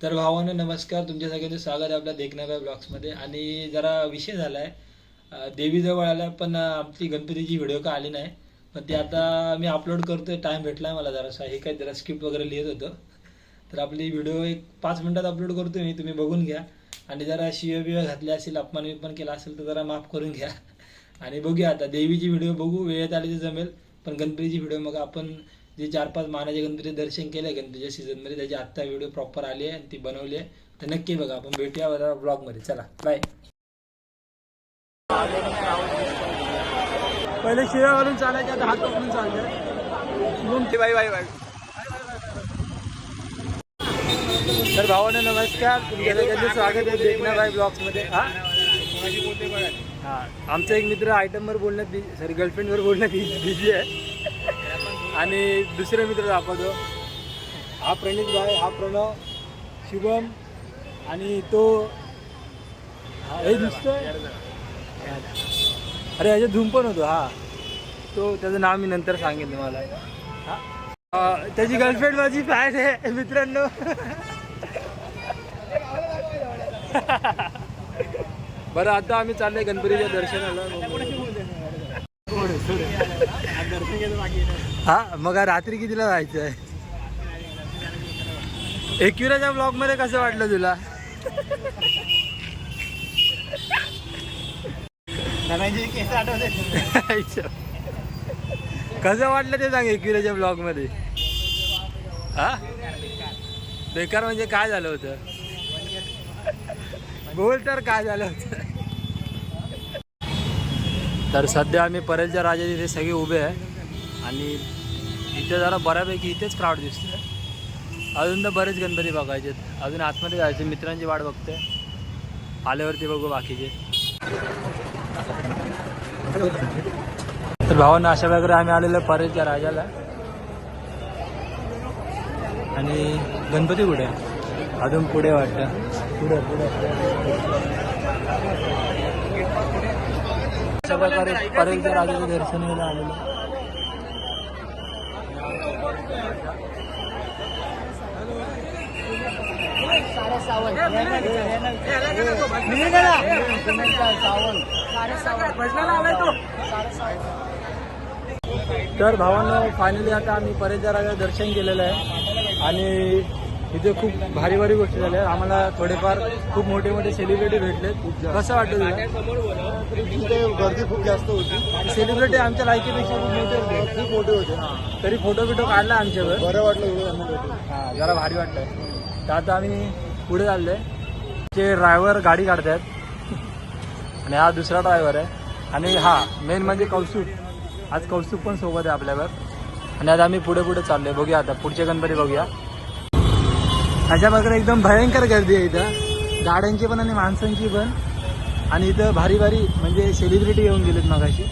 तर भावांनो नमस्कार, तुमच्या सगळ्यांचं स्वागत आहे आपल्या देखणाऱ्या ब्लॉग्समध्ये. आणि जरा विषय झाला आहे, देवीजवळ आला पण आमची गणपतीची व्हिडिओ का आली नाही. पण ती आता मी अपलोड करतोय, टाईम भेटला आहे मला जरासा. हे काय जरा स्क्रिप्ट वगैरे लिहित होतं, तर आपली व्हिडिओ एक 5 मिनिटात अपलोड करतोय मी, तुम्ही बघून घ्या. आणि जरा शिव्या बिव्या घातल्या असेल, अपमान विपमान केला असेल तर जरा माफ करून घ्या. आणि बघूया आता देवीची व्हिडिओ बघू, वेळेत आली तर जमेल. पण गणपतीची व्हिडिओ मग आपण जे 4-5 मानाचे गणपती दर्शन केले गणपतीच्या सीझनमध्ये, त्याची आत्ता व्हिडिओ प्रॉपर आली आहे आणि ती बनवली आहे. तर नक्की बघा. आपण भेटूया बघा ब्लॉगमध्ये. चला बाय. पहिले शिव्या घालून चालायचे, आता हात पकडून चालले. Bye bye bye. तर भावांनो नमस्कार, तुमच्या सगळ्यांचं स्वागत आहे देखना बाय ब्लॉग्समध्ये. हां, आमचा एक मित्र आयटमवर बोलण्यात सॉरी गर्लफ्रेंडवर बोलण्यात बिझी आहे. आणि दुसरे मित्र दाखवतो, हा प्रणित भाई, हा प्रणव, शुभम आणि तो हे दिसतोय. अरे ह्याच्यात धूम पण होतो. हा तो, त्याचं नाव मी नंतर सांगेन तुम्हाला. हां, त्याची गर्लफ्रेंड माझी फॅन आहे मित्रांनो. बरं, आता आम्ही चाललोय गणपतीच्या दर्शनाला. हा, मग रात्री कितीला जायचं आहे? एकविराच्या ब्लॉग मध्ये कसं वाटलं तुला? कसं वाटलं ते सांग एकविराच्या ब्लॉग मध्ये. हा, बेकार म्हणजे काय झालं होतं? बोल तर, काय झालं होतं? तर सध्या आम्ही परेलच्या राजा तिथे सगळे उभे आहे आणि इथे जरा बऱ्यापैकी इथेच क्राऊड दिसतोय. अजून तर बरेच गणपती बघायचे, अजून आतमध्ये जायचे. मित्रांची वाट बघते, आल्यावरती बघू बाकीचे. तर भावांना अशा प्रकारे आम्ही आलेलो परेलच्या राजाला. आणि गणपती कुठे आहे? अजून पुढे वाटतं. पुढे पुढे अशा प्रकारे परेलच्या राजाचं दर्शन घ्यायला आलेलं. तर भावांनो फायनली आता आम्ही परेलच्या राजाचं दर्शन केलेलं आहे. आणि इथे खूप भारी भारी गोष्टी झाल्या. आम्हाला थोडेफार खूप मोठे मोठे सेलिब्रिटी भेटले. कसं वाटतं तुला? गर्दी खूप जास्त होती. सेलिब्रिटी आमच्या लायकीपेक्षा खूप मोठे होते. खूप मोठे होते. तरी फोटो बिटो काढला आमच्यावर. बरं वाटलं एवढं त्यांना भेटून. हां, जरा भारी वाटतंय. तर आता आम्ही पुढे चाललोय. ते ड्रायव्हर गाडी काढतात आणि हा दुसरा ड्रायव्हर आहे. आणि हा मेन म्हणजे कौस्तुभ. आज कौस्तुभ पण सोबत आहे आपल्यावर. आणि आता आम्ही पुढे पुढे चाललोय. बघूया आता पुढचे गणपती बघूया. अशा प्रकारे एकदम भयंकर गर्दी आहे इथं, गाड्यांची पण आणि माणसांची पण. आणि इथं भारी भारी म्हणजे सेलिब्रिटी येऊन गेलेत मगाशी.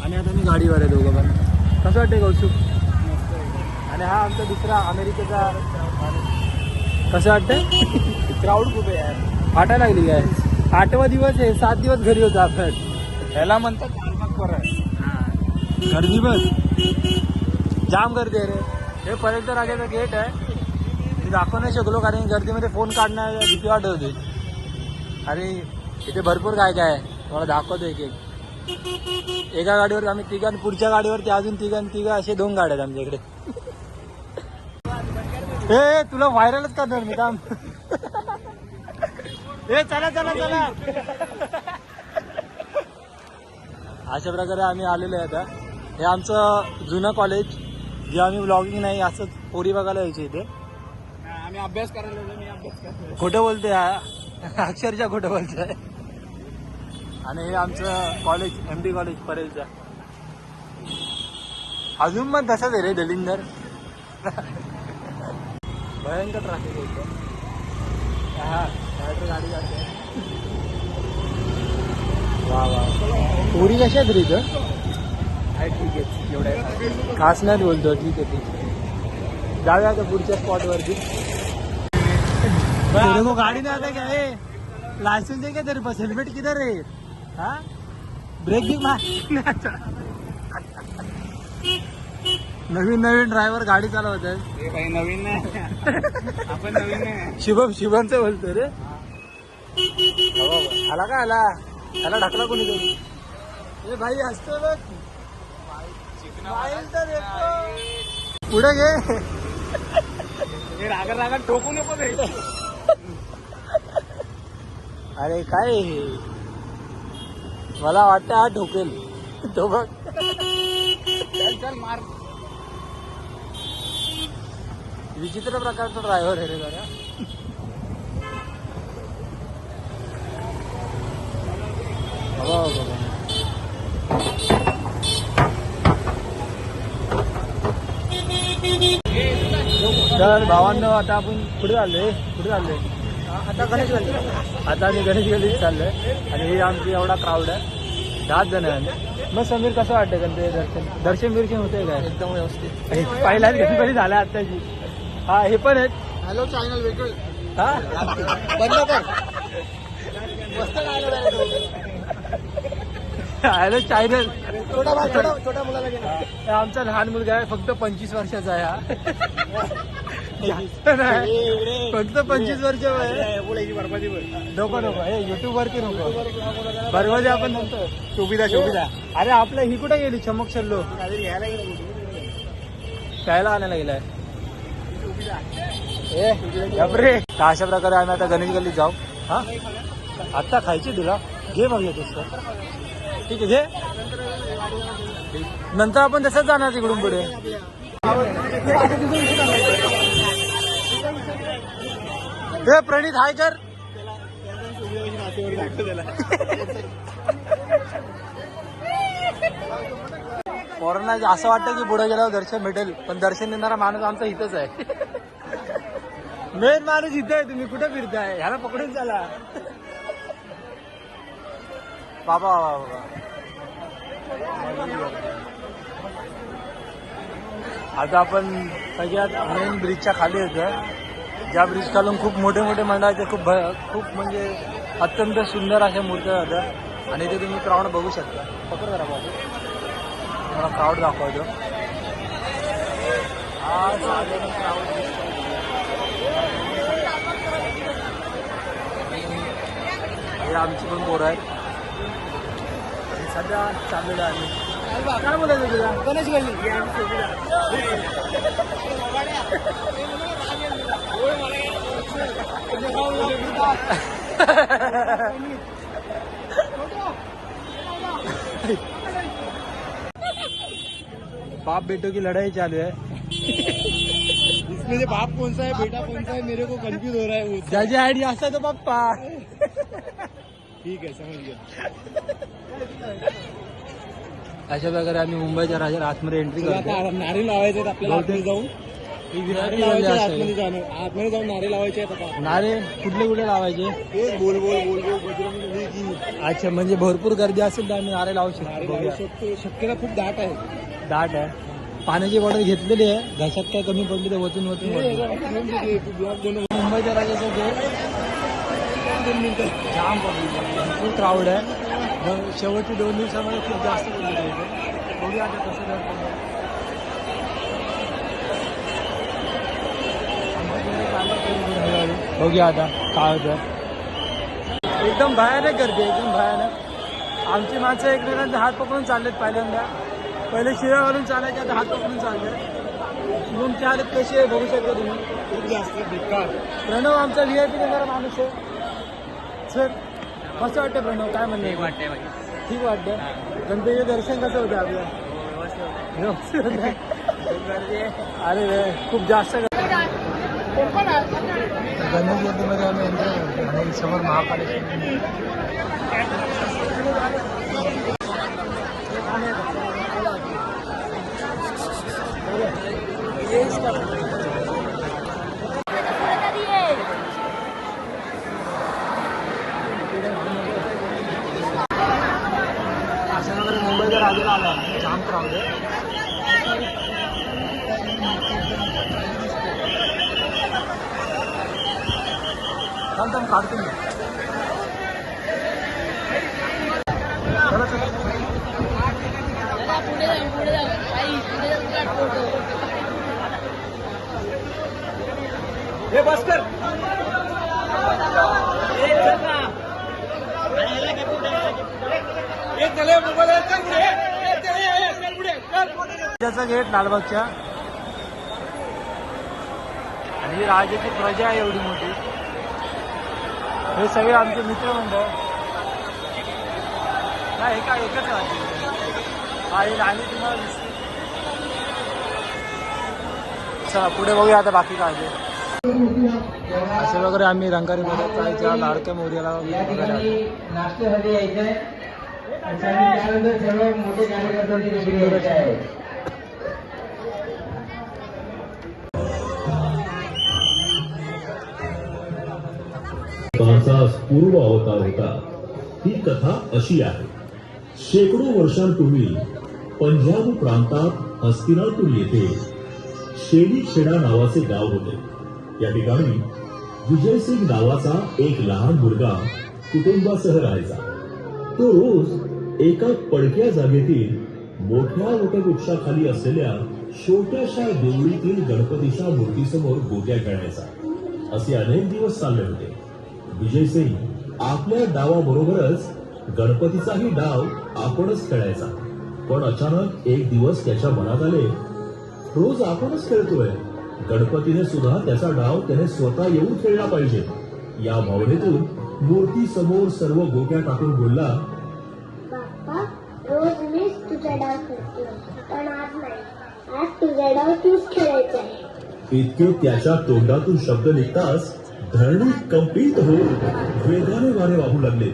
आणि आता मी गाडीवर आहे दोघं पण. कसं वाटतंय कौस्तुभ? आणि हा आमचा दुसरा अमेरिकेचा. कसं वाटतंय? क्राऊड खूप आहे यार. फाटायला लागली काय? 8वा दिवस आहे, 7 दिवस घरी होता आपण. ह्याला म्हणतात गर्दी बस, जाम गर्दी आहे रे. हे परेलच्या राजाचं गेट आहे. मी दाखवू नाही शकलो कारण गर्दीमध्ये फोन काढण्याची भीती वाटत होती. आणि इथे भरपूर काय काय आहे, तुम्हाला दाखवतो एक एक. एका गाडीवर आम्ही तिघां, पुढच्या गाडीवरती अजून तिघं असे 2 गाड्या आहेत आमच्याकडे. हे तुला व्हायरलच करणार मी, थांब. हे चला चला चला. अशा प्रकारे आम्ही आलेलो आहे आता. हे आमचं जुनं कॉलेज, जे आम्ही ब्लॉगिंग नाही असंच पोरी बघायला यायचे इथे. आम्ही अभ्यास करायला. मी अभ्यास करतो. खोटं बोलते हा, अक्षरशः खोटं बोलतोय. आणि हे आमचं कॉलेज MD कॉलेज परेलचं. अजून पण तसंच आहे रे दलिंदर. भयंकर ट्रॅफिक होतं. हा गाडी जाते. वा वा, पोरी कशा आहेत रे इथं? ठीक आहे, एवढ्या खास नाही बोलतो. ठीक आहे ठीक आहे, जाऊया का पुढच्या स्पॉटवरती. तेरे को गाड़ी नहीं आता क्या? लाइसेंस है क्या तेरे पास? हेलमेट किधर है? हाँ, ब्रेक भी मार. नवीन नवीन ड्रायव्हर गाडी चालवत आहे. नवीन नाही आपण नवीन नाही. शुभमचं बोलतो रे. आला काय आला त्याला ढकला कोणी तरी. ए भाई असतो बघ पुढे घे. रागा टोकू नको रे. अरे काय हे? मला वाटतं हा ठोकेल तो बघ. चल मार. विचित्र प्रकारचा ड्रायव्हर आहे रे जरा. तर भावांनो आता आपण पुढे चाललोय. आता आम्ही गणेश गल्लीत चाललोय आणि हे आमची एवढा क्राऊड आहे. 10 जण आहे. मग समीर कसं वाटतं गणपती दर्शन बिर्शन होतंय काय? एकदम व्यवस्थित. पहिलाच गणपती झाला आत्ताची. हा हे पण आहेत. हॅलो चॅनल वेगळं. हा बंद कर. मस्त हॅलो चॅनल. छोटा मुलाला गेला. आमचा लहान मुलगा आहे फक्त 25 वर्षाचा आहे हा. जास्त नाही फक्त 25 वर्ष आहे. बरबादी नको हे युट्यूब वरती नको. बरोबर आपण नंतर शोभिदा. अरे आपलं ही कुठे गेली चमक शल्लो प्यायला आणायला गेलाय. रे अशा प्रकारे आम्ही आता गणेश गल्लीत जाऊ. हा आता खायची तुला घे मग येतोस तर. ठीक आहे घे. नंतर आपण तसंच जाणार तिकडून पुढे. हे प्रणित हाय कर. पोरांना असं वाटतं की पुढे गेल्यावर दर्शन भेटेल पण दर्शन देणारा माणूस आमचा इथंच आहे. मेन माणूस इथे आहे. तुम्ही कुठे फिरताय? ह्याला पकडून चला बाबा. आता आपण सगळ्यात मेन ब्रिजच्या खाली येतोय. ज्या ब्रिज खालून खूप मोठे मोठे मंडळाचे खूप म्हणजे अत्यंत सुंदर अशा मूर्त्या जातात आणि इथे तुम्ही क्राऊड बघू शकता. पकड करा बाबू मला क्राऊड दाखवतो. हे आमची पण पोरं आहेत. सध्या चाललेलं आहे. काय बोलायचं तुला? गणेश गल्ली बाप बेटो की लड़ाई चालू है. इसमें बाप कौन सा है बेटा कौन सा है मेरे को कंफ्यूज हो रहा है वो. ज्याची आयडी असता तो पप्पा. ठीक आहे समज गया. अशा प्रकारे आम्ही मुंबईच्या राजा आतमध्ये एंट्री करतो. नारे लावायचे आपल्याला आतमध्ये जाऊन. आतमध्ये जाऊन नारे लावायचे आहेत. नारे कुठले कुठे लावायचे? बोल बजरंग. अच्छा म्हणजे भरपूर गर्दी असेल तर आम्ही नारे लावू शकतो. शक्यता खूप दाट आहे. दाट आहे. पाण्याची बॉटल घेतलेली आहे. घशात काय कमी पडली तर वतून मुंबईच्या राजाचं जाम भरपूर क्राऊड आहे. शेवटची 2 दिवसामध्ये खूप जास्त गर्दी आहे. बघूया आता कसं बघूया आता काय होतं. एकदम भयानक गर्दी एकदम भयानक. आमची माणसं एकमेकांचे हात पकडून चाललेत. पहिले शिव्या घालून चालायचे आता हात पकडून चालले. तुमचे हालत कशी आहे बघू शकता तुम्ही. खूप जास्त बेकार. प्रणव आमचा VIP देणारा माणूस आहे. सर कसं वाटतं प्रणव? काय म्हणणं वाटतंय? ठीक वाटतं. गणपतीचं दर्शन कसं होतं आपलं? व्यवस्थित होतं. अरे खूप जास्त गणेश गल्लीमध्ये आम्ही एंट्री करतो आणि समोर महाकालेश्वर. अशा प्रकारे मुंबईच्या राजाला आला जाम क्राऊड आहे. थांब काढतो मी. हे बस कर. राजाचा गेट लालबागच्या आणि ही राजाची प्रजा आहे एवढी मोठी. हे सगळे आमचे मित्रमंडळ नाही एका एकच आहे आणि तुम्हाला दिसते. चला पुढे बघूया आता बाकी काय आहे. असे वगैरे आम्ही रंगारी बघत जायच्या लाडक्या मोर्याला नाश्त्यासाठी यायचंय त्यानंतर सर्व मोठे कार्यकर्त्यांची तिकडे यायचे आहे. त्यांचा पूर्व अवतार होता. ही कथा अशी आहे. शेकडो वर्षांपूर्वी पंजाब प्रांतात हस्तिनापूर येथे शेलीखेडा नावाचे गाव होते. या ठिकाणी विजयसिंग नावाचा एक लहान मुलगा कुटुंबासह राहायचा. तो रोज एका पडक्या जागेतील मोठ्या वटवृक्षाखाली असलेल्या छोट्याशा देवळीतील गणपतीच्या मूर्तीसमोर गोट्या खेळायचा. असे अनेक दिवस चालले होते. विजयसिंग आपल्या डावाबरोबरच गणपतीचाही डाव आपणच खेळायचा. पण अचानक एक दिवस त्याच्या मनात आले, रोज आपणच खेळतोय, गणपतीने सुद्धा त्याचा डाव त्याने स्वतः येऊन खेळला पाहिजे. या भावनेतून मूर्ती समोर सर्व गोट्या टाकून बोलला, बाप्पा, रोज मीच तुझा डाव खेळतो, पण आज नाही. आज तुझा डाव तूच खेळायचा आहे. इतके त्याच्या तोंडातून शब्द निघताच धरणी कंपित होऊन वेगाने वारे वाहू लागले.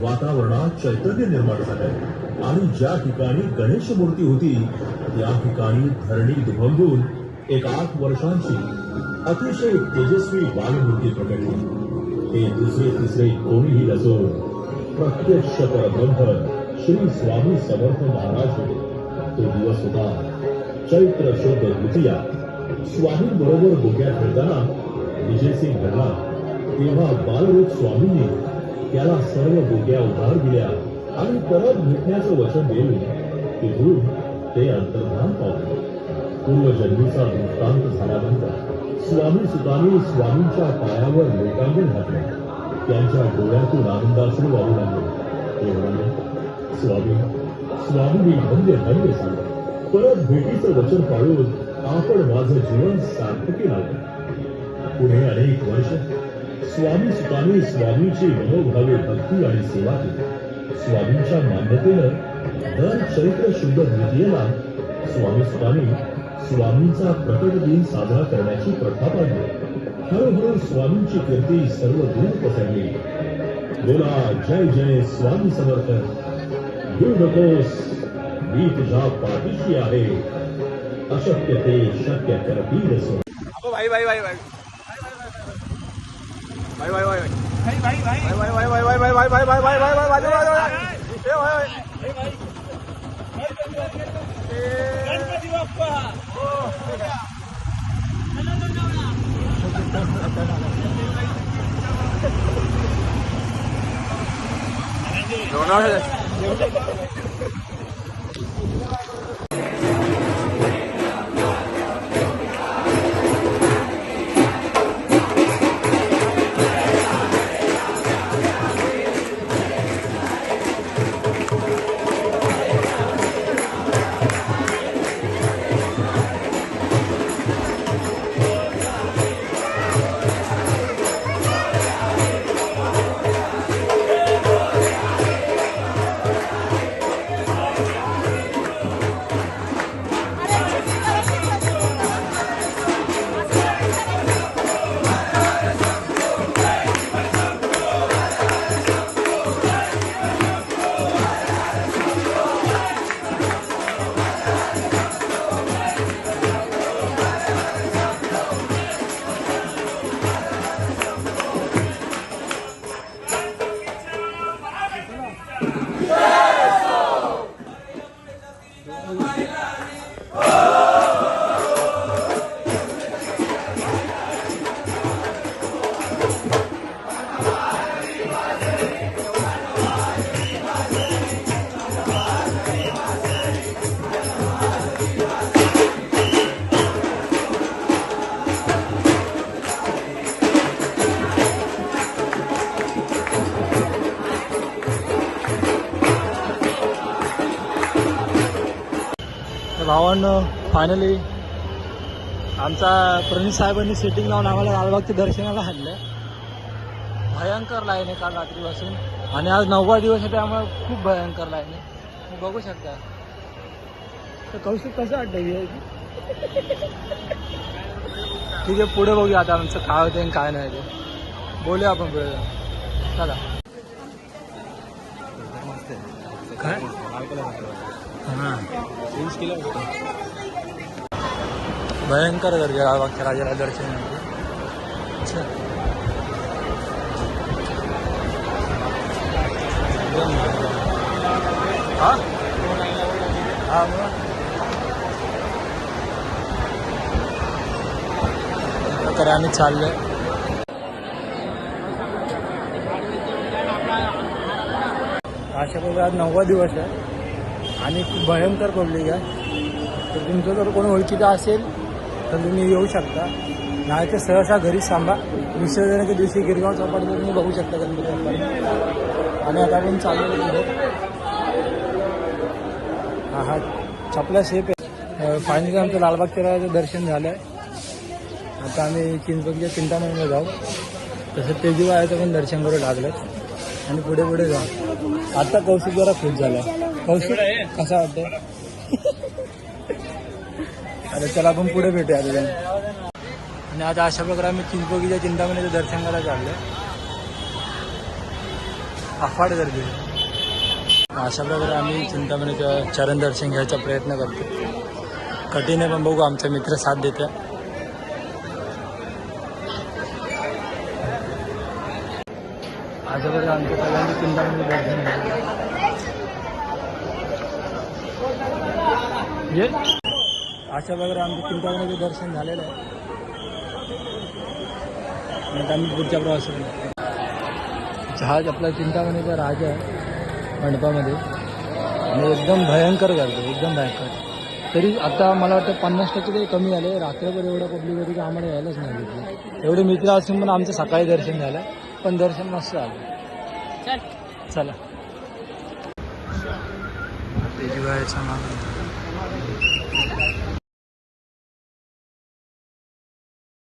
वातावरणात चैतन्य निर्माण झालं आणि ज्या ठिकाणी गणेश मूर्ती होती त्या ठिकाणी धरणी दुभंगून एक 8 वर्षांची अतिशय तेजस्वी बालमूर्ती प्रकटली. ते दुसरे तिसरे कोणीही नसून प्रत्यक्ष परब्रह्म श्री स्वामी समर्थ महाराज होते. तो दिवस होता चैत्र शुद्ध द्वितीया. स्वामींबरोबर गोट्या खेळताना विजयसिंग घडला तेव्हा बालरूप स्वामींनी त्याला सर्व गोट्या उधार दिल्या आणि परत भेटण्याचं वचन देऊन तिथून ते अंतर्धान पावले. पूर्वजन्मीचा वृत्तांत झाल्यानंतर स्वामी सुतांनी स्वामींच्या पायावर लोटांगण घातले. त्यांच्या डोळ्यातून आनंदाश्रू वाहू लागले. ते म्हणाले, स्वामी मी धन्य धन्य झालो. परत भेटीचं वचन पाळून आपण माझं जीवन सार्थकी लावलं. पुढे अनेक वर्ष स्वामी सुतांनी स्वामींची मनोभावे भक्ती आणि सेवा केली. स्वामींच्या मान्यतेनं दर चैत्र शुद्ध द्वितीयेला स्वामी सुतांनी स्वामींचा प्रकट दिन साजरा करण्याची प्रथा पाडली. हळूहळू स्वामींची कीर्ती सर्व दूर पसरली. बोला जय जय स्वामी समर्थ. घेऊ नकोस, मी तुझ्या पाठीशी आहे. अशक्य ते शक्य करतील असो. भाई भाई भाई भाई भाई भाई भाई भाई भाई भाई भाई भाई भाई भाई भाई भाई भाई भाई भाई गणपती बाप्पा. भावांनो फायनली आमचा प्रणित साहेबांनी सेटिंग लावून आम्हाला लालबागच्या दर्शनाला आणलं. भयंकर लाईन आहे काल रात्रीपासून आणि आज 9वा दिवस आहे त्यामुळे खूप भयंकर लाईन आहे. तुम्ही बघू शकता. तर कौशिक कसं वाटतं? ठीक आहे, पुढे बघूया आता आमचं काय होतं आणि काय नाही ते बोलूया आपण पुढे. चला. काय हां भयंकर गर्दी लालबागच्या राजाला दर्शन. अच्छा हां हां तर आम्ही चाललोय. अशा प्रकारे आज 9वा दिवस आहे आणि खूप भयंकर पब्लिक आहे. तर तुमचं जर कोणी ओळखीचं असेल तर तुम्ही येऊ शकता, नाही तर सहसा घरीच थांबा. विसर्जनाच्या दिवशी गिरगाव चौपाटीवर तुम्ही बघू शकता गणपती बाप्पा. आणि आता आपण चाललेलो हा चपला शेप आहे. फायनली आमचं लालबागच्या राजाचं दर्शन झालं आहे. आता आम्ही चिंचबगीच्या चिंतामणीला जाऊ. तसं तेजूबाईचं पण दर्शन करू लागलं आणि पुढे पुढे जाऊ. आता कौशिक जरा खुश झाला. कौशिक कसा वाटतं? अरे चला आपण पुढे भेटूया आता. आणि आता अशा प्रकारे आम्ही चिंचबगीच्या चिंतामणीचं दर्शन करायला चाललोय. अफाट गर्दी. अशा प्रकारे आम्ही चिंतामणीचं चरण दर्शन घ्यायचा प्रयत्न करतो. कठीण आहे पण बघू आमचे मित्र साथ देते. अशा प्रकारे आमच्या सगळ्यांनी चिंतामणी दर्शन घ्यायचं. अशा प्रकारे आमचं चिंतामणीचं दर्शन झालेलं आहे. आता आम्ही पुढच्या प्रवासाला. जहाज आपला चिंतामणीचा राजा आहे मंडपामध्ये आणि एकदम भयंकर गर्दी, एकदम भयंकर. तरी आता मला वाटतं 50% तरी कमी झाले. रात्रभर एवढं पब्लिक होती की आम्हाला यायलाच नाही भेटलं. एवढे मित्र असून पण आमचं सकाळी दर्शन झालं, पण दर्शन मस्त आलं. चला तेजूबाईचा माग